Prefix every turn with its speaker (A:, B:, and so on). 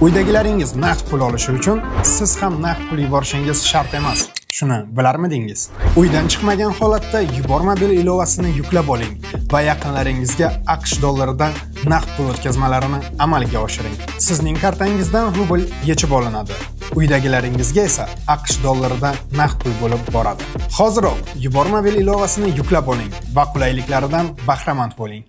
A: Uydagilaringiz naqd pul olishi uchun siz ham naqd pul yuborishingiz shart emas. Shuni bilarmidingiz? Uydan chiqmagan holatda Yubormobil ilovasini yuklab oling va yaqinlaringizga AQSh dollaridan naqd pul o'tkazmalarini amalga oshiring. Sizning kartangizdan rubl yechib olinadi. Uydagilaringizga esa AQSh dollaridan naqd pul bo'lib boradi. Hoziroq Yubormobil ilovasini yuklab oling va qulayliklaridan bahramand bo'ling.